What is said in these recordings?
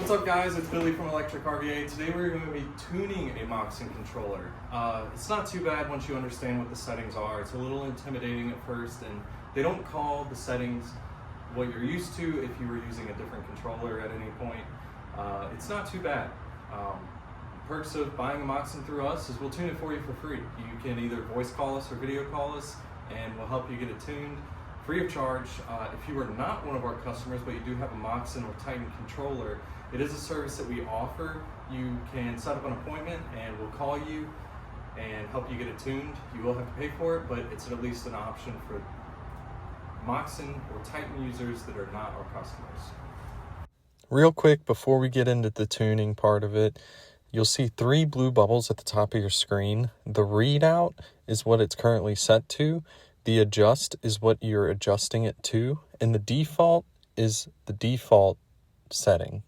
What's up guys, it's Billy from Electric RVA. Today we're going to be tuning a Moxin controller. It's not too bad once you understand what the settings are. It's a little intimidating at first, and they don't call the settings what you're used to if you were using a different controller at any point. It's not too bad. Perks of buying a Moxin through us is we'll tune it for you for free. You can either voice call us or video call us and we'll help you get it tuned free of charge. If you are not one of our customers but you do have a Moxin or Titan controller, it is a service that we offer. You can set up an appointment and we'll call you and help you get it tuned. You will have to pay for it, but it's at least an option for Moxin or Titan users that are not our customers. Real quick, before we get into the tuning part of it, you'll see 3 blue bubbles at the top of your screen. The readout is what it's currently set to. The adjust is what you're adjusting it to. And the default is the default setting.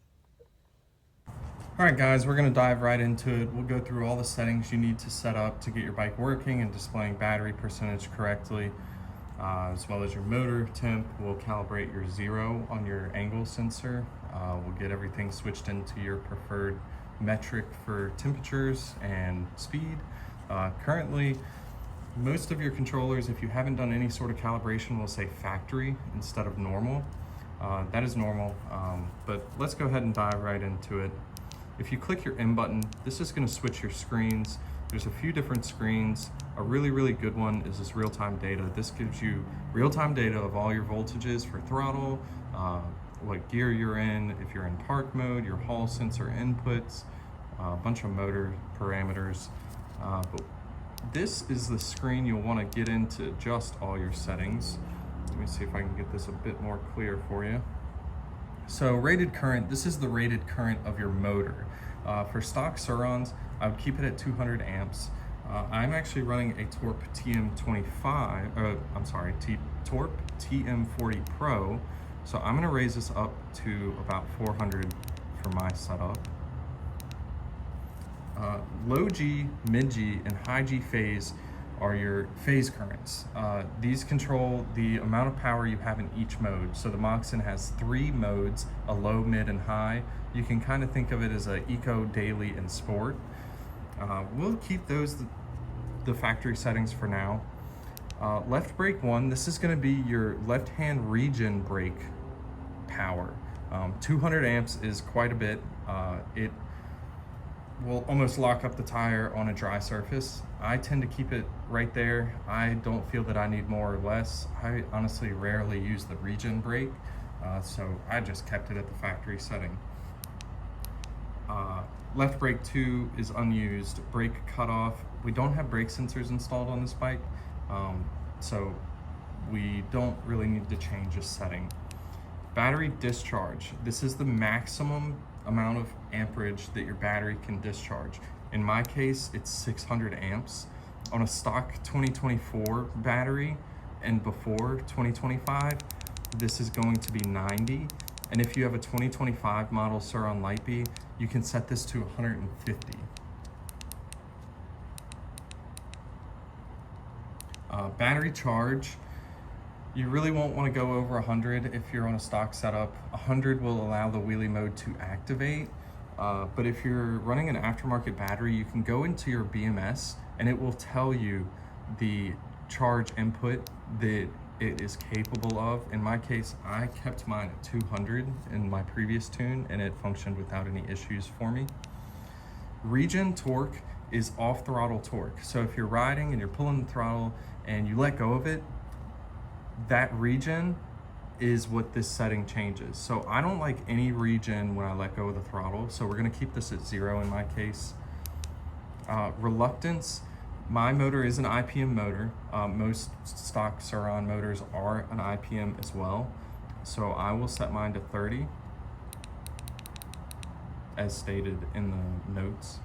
All right guys, we're gonna dive right into it. We'll go through all the settings you need to set up to get your bike working and displaying battery percentage correctly, as well as your motor temp. We'll calibrate your 0 on your angle sensor. We'll get everything switched into your preferred metric for temperatures and speed. Currently, most of your controllers, if you haven't done any sort of calibration, will say factory instead of normal. That is normal, but let's go ahead and dive right into it. If you click your M button, this is going to switch your screens. There's a few different screens. A really good one is this real-time data. This gives you real-time data of all your voltages for throttle, what gear you're in, if you're in park mode, your hall sensor inputs, a bunch of motor parameters. But this is the screen you'll want to get in to adjust all your settings. Let me see if I can get this a bit more clear for you. So rated current, this is the rated current of your motor. For stock Surons, I would keep it at 200 amps. I'm actually running a Torp Torp TM40 Pro. So I'm gonna raise this up to about 400 for my setup. Low G, mid G, and high G phase are your phase currents. These control the amount of power you have in each mode. So the Moxin has 3 modes, a low, mid, and high. You can kind of think of it as a eco, daily, and sport. We'll keep those the factory settings for now. Left brake 1, this is gonna be your left-hand regen brake power. 200 amps is quite a bit. It will almost lock up the tire on a dry surface. I tend to keep it right there. I don't feel that I need more or less. I honestly rarely use the regen brake, so I just kept it at the factory setting. Left brake 2 is unused. Brake cutoff, we don't have brake sensors installed on this bike, so we don't really need to change this setting. Battery discharge, this is the maximum amount of amperage that your battery can discharge. In my case, it's 600 amps. On a stock 2024 battery and before 2025, this is going to be 90. And if you have a 2025 model Suron Lightbee, you can set this to 150. Battery charge, you really won't want to go over 100 if you're on a stock setup. 100 will allow the wheelie mode to activate, but if you're running an aftermarket battery, you can go into your BMS and it will tell you the charge input that it is capable of. In my case, I kept mine at 200 in my previous tune and it functioned without any issues for me. Regen torque is off throttle torque. So if you're riding and you're pulling the throttle and you let go of it, that regen is what this setting changes. So I don't like any regen when I let go of the throttle. So we're gonna keep this at 0 in my case. Reluctance, my motor is an IPM motor. Most stock Suron motors are an IPM as well. So I will set mine to 30 as stated in the notes.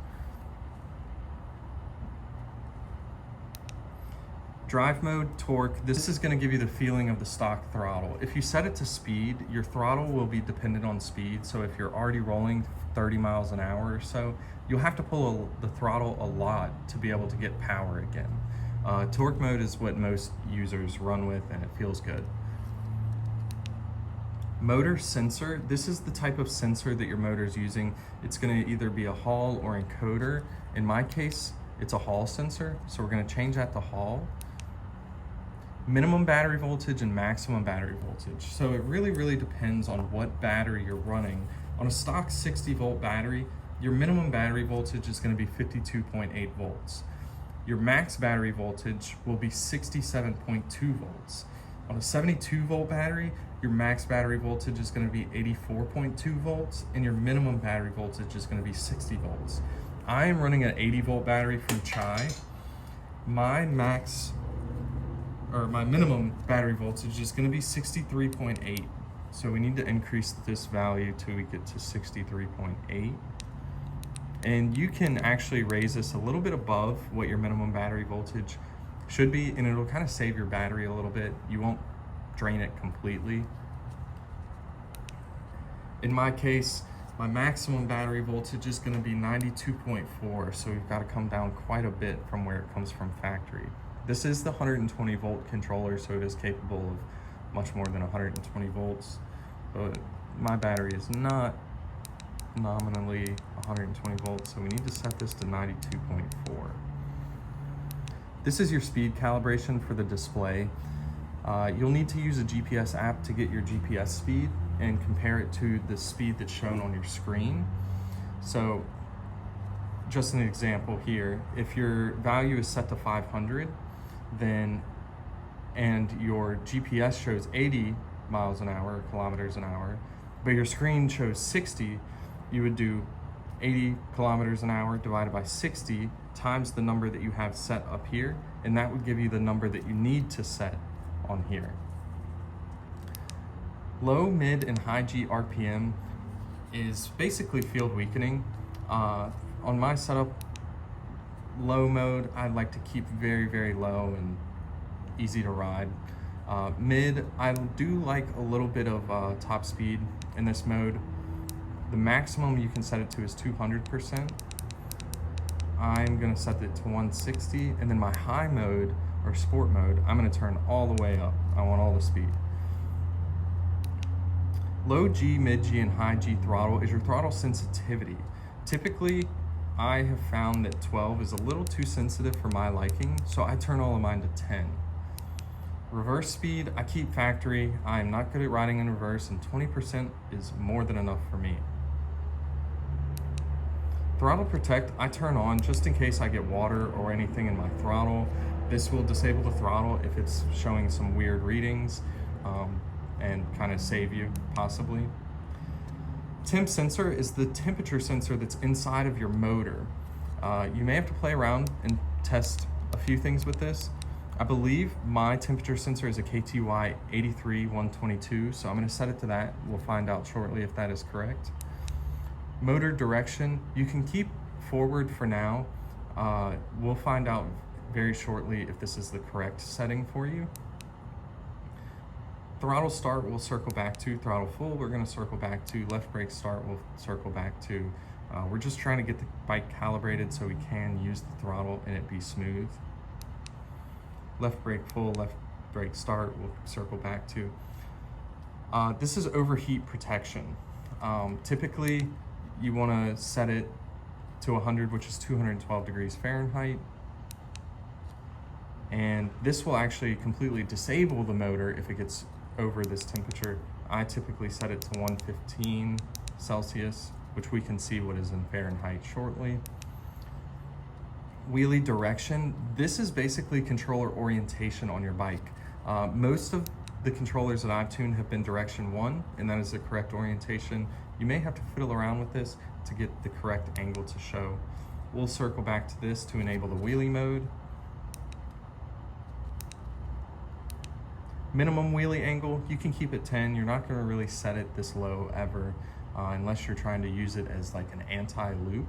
Drive mode, torque, this is gonna give you the feeling of the stock throttle. If you set it to speed, your throttle will be dependent on speed. So if you're already rolling 30 miles an hour or so, you'll have to pull the throttle a lot to be able to get power again. Torque mode is what most users run with and it feels good. Motor sensor, this is the type of sensor that your motor is using. It's going to either be a Hall or encoder. In my case, it's a Hall sensor, so we're going to change that to Hall. Minimum battery voltage and maximum battery voltage. So it really depends on what battery you're running. On a stock 60-volt battery, your minimum battery voltage is going to be 52.8 volts. Your max battery voltage will be 67.2 volts. On a 72-volt battery, your max battery voltage is going to be 84.2 volts, and your minimum battery voltage is going to be 60 volts. I am running an 80-volt battery from Chai. My minimum battery voltage is going to be 63.8. So we need to increase this value till we get to 63.8. And you can actually raise this a little bit above what your minimum battery voltage should be, and it'll kind of save your battery a little bit. You won't drain it completely. In my case, my maximum battery voltage is going to be 92.4, so we've got to come down quite a bit from where it comes from factory. This is the 120 volt controller, so it is capable of much more than 120 volts, but my battery is not nominally 120 volts, so we need to set this to 92.4. This is your speed calibration for the display. You'll need to use a GPS app to get your GPS speed and compare it to the speed that's shown on your screen. So just an example here, if your value is set to 500, and your GPS shows 80 miles an hour, or kilometers an hour, but your screen shows 60, you would do 80 kilometers an hour divided by 60 times the number that you have set up here, and that would give you the number that you need to set on here. Low, mid, and high G RPM is basically field weakening. On my setup, low mode, I like to keep very low and easy to ride. Mid, I do like a little bit of top speed in this mode. The maximum you can set it to is 200%. I'm gonna set it to 160, and then my high mode, or sport mode, I'm gonna turn all the way up. I want all the speed. Low G, mid G, and high G throttle is your throttle sensitivity. Typically, I have found that 12 is a little too sensitive for my liking, so I turn all of mine to 10. Reverse speed, I keep factory. I am not good at riding in reverse, and 20% is more than enough for me. Throttle protect, I turn on just in case I get water or anything in my throttle. This will disable the throttle if it's showing some weird readings, and kind of save you, possibly. Temp sensor is the temperature sensor that's inside of your motor. You may have to play around and test a few things with this. I believe my temperature sensor is a KTY 83122, so I'm going to set it to that. We'll find out shortly if that is correct. Motor direction, you can keep forward for now. We'll find out very shortly if this is the correct setting for you. Throttle start we'll circle back to. Throttle full we're going to circle back to. Left brake start we'll circle back to. We're just trying to get the bike calibrated so we can use the throttle and it be smooth. Left brake full, left brake start we'll circle back to. This is overheat protection. Typically you want to set it to 100, which is 212 degrees Fahrenheit. And this will actually completely disable the motor if it gets over this temperature. I typically set it to 115 Celsius, which we can see what is in Fahrenheit shortly. Wheelie direction, this is basically controller orientation on your bike. Most of the controllers that I've tuned have been direction 1, and that is the correct orientation. You may have to fiddle around with this to get the correct angle to show. We'll circle back to this to enable the wheelie mode. Minimum wheelie angle, you can keep it 10. You're not going to really set it this low ever, unless you're trying to use it as like an anti-loop.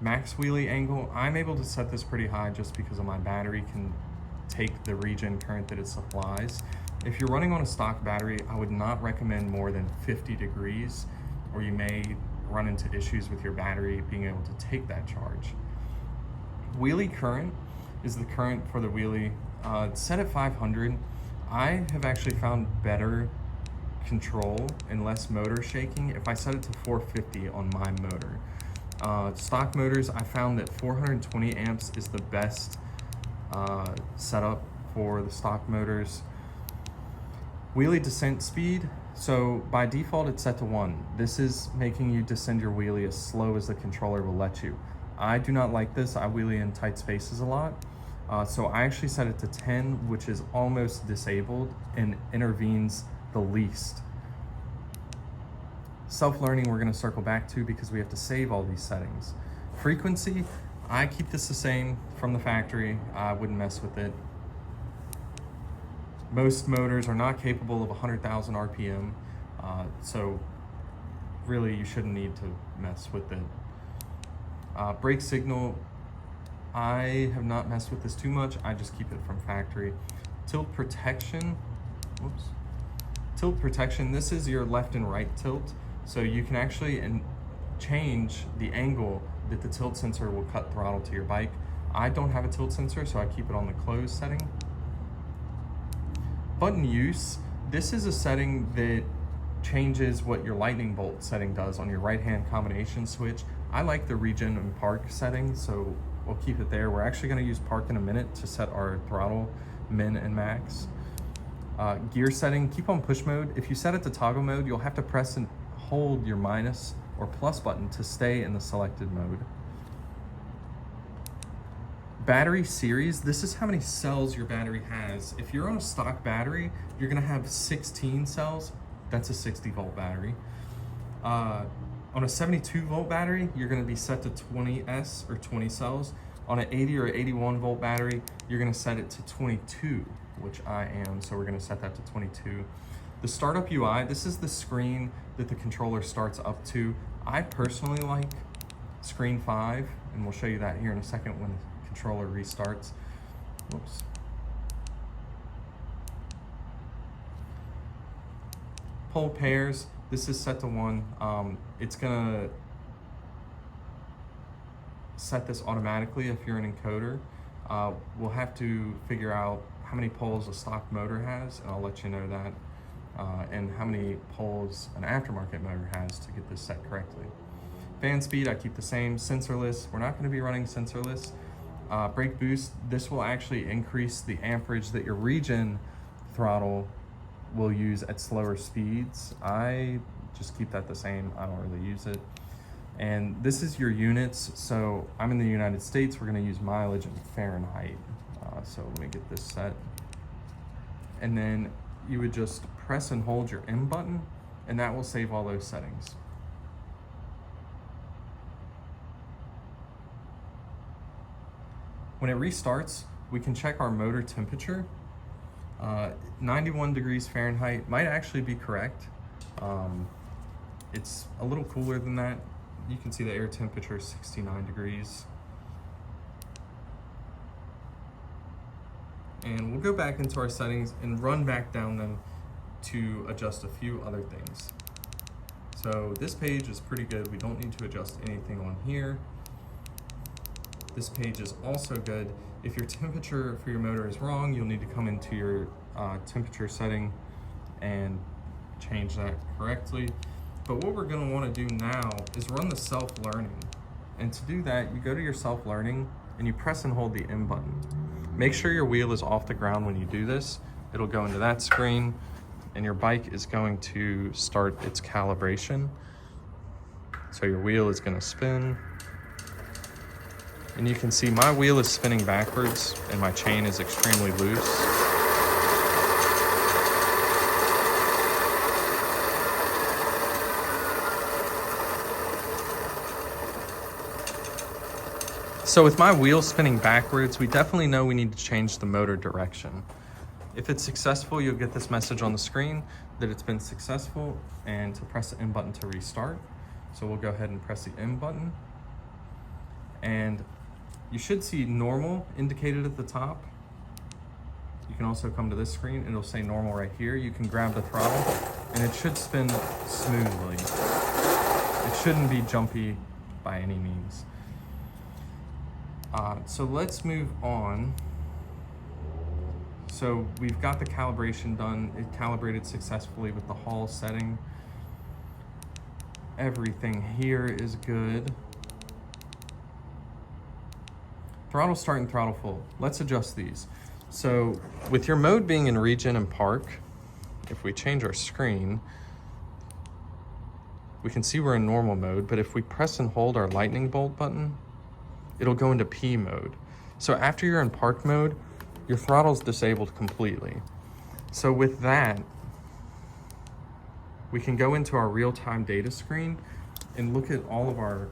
Max wheelie angle, I'm able to set this pretty high just because of my battery can take the regen current that it supplies. If you're running on a stock battery, I would not recommend more than 50 degrees, or you may run into issues with your battery being able to take that charge. Wheelie current is the current for the wheelie. Set at 500. I have actually found better control and less motor shaking if I set it to 450 on my motor. Stock motors, I found that 420 amps is the best setup for the stock motors. Wheelie descent speed, so by default it's set to 1. This is making you descend your wheelie as slow as the controller will let you. I do not like this. I wheelie in tight spaces a lot. So I actually set it to 10, which is almost disabled and intervenes the least. Self-learning we're gonna circle back to because we have to save all these settings. Frequency, I keep this the same from the factory. I wouldn't mess with it. Most motors are not capable of 100,000 RPM, so really you shouldn't need to mess with it. Brake signal, I have not messed with this too much. I just keep it from factory. Tilt protection, whoops. Tilt protection, this is your left and right tilt. So you can actually change the angle that the tilt sensor will cut throttle to your bike. I don't have a tilt sensor, so I keep it on the closed setting. Button use, this is a setting that changes what your lightning bolt setting does on your right-hand combination switch. I like the regen and park setting, so we'll keep it there. We're actually gonna use park in a minute to set our throttle min and max. Gear setting, keep on push mode. If you set it to toggle mode, you'll have to press and hold your minus or plus button to stay in the selected mode. Battery series, this is how many cells your battery has. If you're on a stock battery, you're gonna have 16 cells. That's a 60 volt battery. On a 72 volt battery, you're gonna be set to 20S or 20 cells. On an 80 or 81 volt battery, you're gonna set it to 22, which I am, so we're gonna set that to 22. The startup UI, this is the screen that the controller starts up to. I personally like screen 5, and we'll show you that here in a second when the controller restarts. Whoops. Pole pairs, this is set to 1. It's gonna set this automatically if you're an encoder. We'll have to figure out how many poles a stock motor has, and I'll let you know that, and how many poles an aftermarket motor has to get this set correctly. Fan speed, I keep the same. Sensorless, we're not gonna be running sensorless. Brake boost, this will actually increase the amperage that your regen throttle will use at slower speeds. I just keep that the same, I don't really use it. And this is your units. So I'm in the United States, we're gonna use mileage in Fahrenheit. So let me get this set. And then you would just press and hold your M button, and that will save all those settings. When it restarts, we can check our motor temperature. 91 degrees Fahrenheit might actually be correct. It's a little cooler than that. You can see the air temperature is 69 degrees. And we'll go back into our settings and run back down them to adjust a few other things. So this page is pretty good. We don't need to adjust anything on here. This page is also good. If your temperature for your motor is wrong, you'll need to come into your temperature setting and change that correctly. But what we're gonna wanna do now is run the self-learning. And to do that, you go to your self-learning and you press and hold the M button. Make sure your wheel is off the ground when you do this. It'll go into that screen and your bike is going to start its calibration. So your wheel is gonna spin. And you can see my wheel is spinning backwards and my chain is extremely loose. So with my wheel spinning backwards, we definitely know we need to change the motor direction. If it's successful, you'll get this message on the screen that it's been successful and to press the M button to restart. So we'll go ahead and press the M button. And you should see normal indicated at the top. You can also come to this screen and it'll say normal right here. You can grab the throttle and it should spin smoothly. It shouldn't be jumpy by any means. So let's move on. So we've got the calibration done. It calibrated successfully with the Hall setting. Everything here is good. Throttle start and throttle full. Let's adjust these. So with your mode being in regen and park, if we change our screen, we can see we're in normal mode, but if we press and hold our lightning bolt button, it'll go into P mode. So after you're in park mode, your throttle's disabled completely. So with that, we can go into our real-time data screen and look at all of our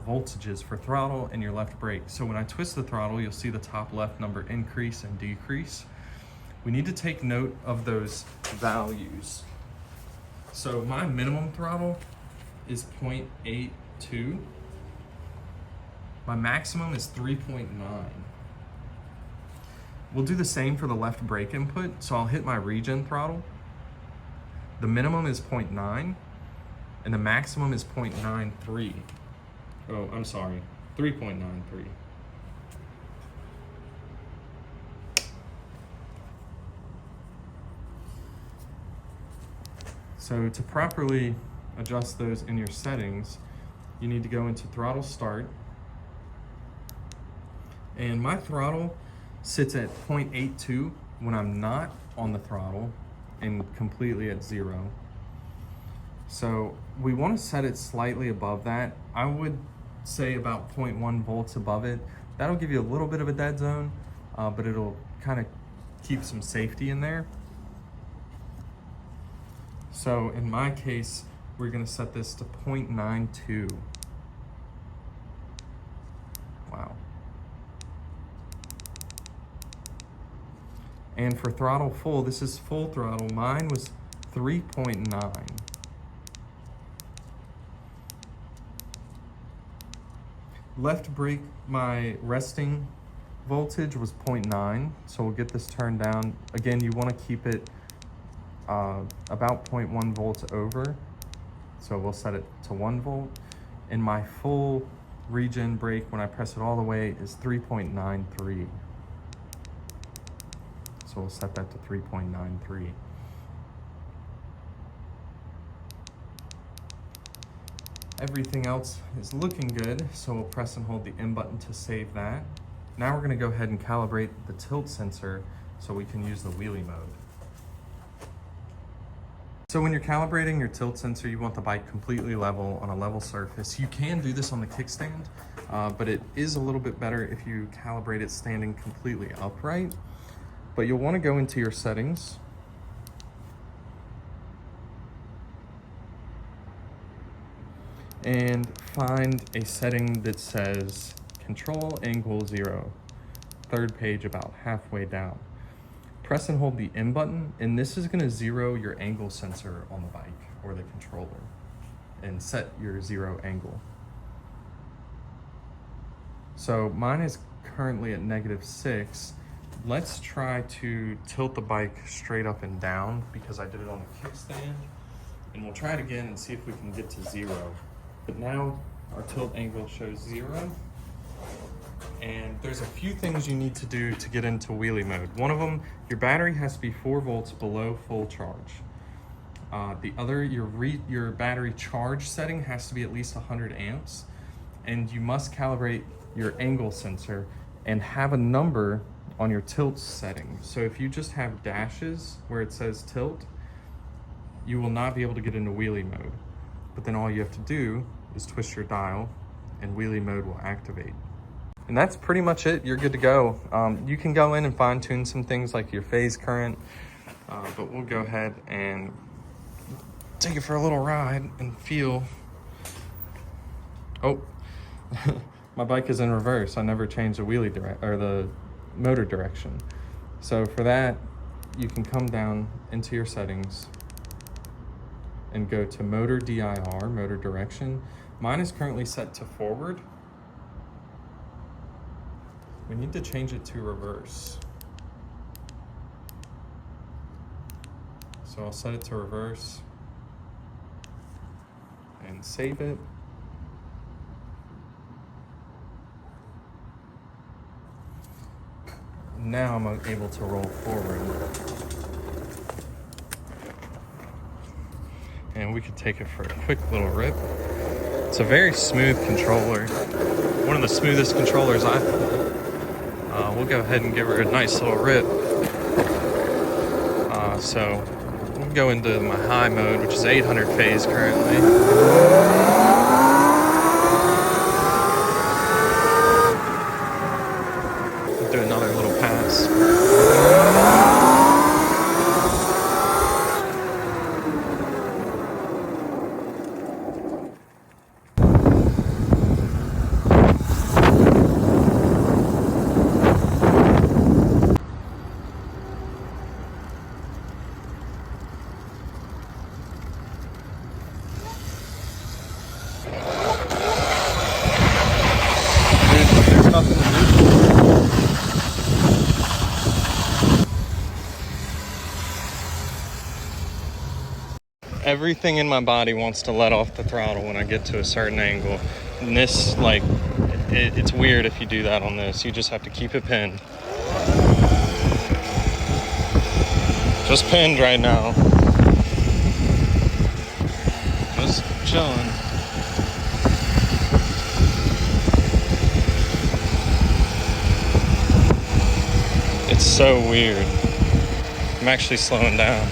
voltages for throttle and your left brake. So when I twist the throttle, you'll see the top left number increase and decrease. We need to take note of those values. So my minimum throttle is 0.82. My maximum is 3.9. We'll do the same for the left brake input. So I'll hit my regen throttle. The minimum is 0.9 and the maximum is 0.93. Oh, I'm sorry, 3.93. So to properly adjust those in your settings, you need to go into throttle start. And my throttle sits at 0.82 when I'm not on the throttle and completely at 0. So we want to set it slightly above that. I would say about 0.1 volts above it. That'll give you a little bit of a dead zone, but it'll kind of keep some safety in there. So in my case, we're going to set this to 0.92. Wow. And for throttle full, this is full throttle. Mine was 3.9. Left brake, my resting voltage was 0.9, so we'll get this turned down. Again, you want to keep it about 0.1 volts over, so we'll set it to 1 volt. And my full regen brake, when I press it all the way, is 3.93. So we'll set that to 3.93. Everything else is looking good, so we'll press and hold the M button to save that. Now we're going to go ahead and calibrate the tilt sensor so we can use the wheelie mode. So when you're calibrating your tilt sensor, you want the bike completely level on a level surface. You can do this on the kickstand, but it is a little bit better if you calibrate it standing completely upright. But you'll want to go into your settings. And find a setting that says control angle 0, third page about halfway down. Press and hold the M button, and this is going to zero your angle sensor on the bike or the controller and set your 0 angle. So mine is currently at -6. Let's try to tilt the bike straight up and down because I did it on the kickstand, and we'll try it again and see if we can get to 0. But now our tilt angle shows 0. And there's a few things you need to do to get into wheelie mode. One of them, your battery has to be 4 volts below full charge. The other, your battery charge setting has to be at least 100 amps. And you must calibrate your angle sensor and have a number on your tilt setting. So if you just have dashes where it says tilt, you will not be able to get into wheelie mode. But then all you have to do is twist your dial and wheelie mode will activate. And that's pretty much it. You're good to go. You can go in and fine tune some things like your phase current, but we'll go ahead and take it for a little ride and feel. Oh, my bike is in reverse. I never changed the wheelie or the motor direction. So for that, you can come down into your settings and go to motor DIR, motor direction. Mine is currently set to forward. We need to change it to reverse. So I'll set it to reverse and save it. Now I'm able to roll forward. And we could take it for a quick little rip. It's a very smooth controller. One of the smoothest controllers I've had. We'll go ahead and give her a nice little rip. So we'll go into my high mode, which is 800 phase currently. Do another little pass. There's nothing to do. Everything in my body wants to let off the throttle when I get to a certain angle. And this, like, it's weird if you do that on this. You just have to keep it pinned. Just pinned right now. Just chilling. It's so weird. I'm actually slowing down.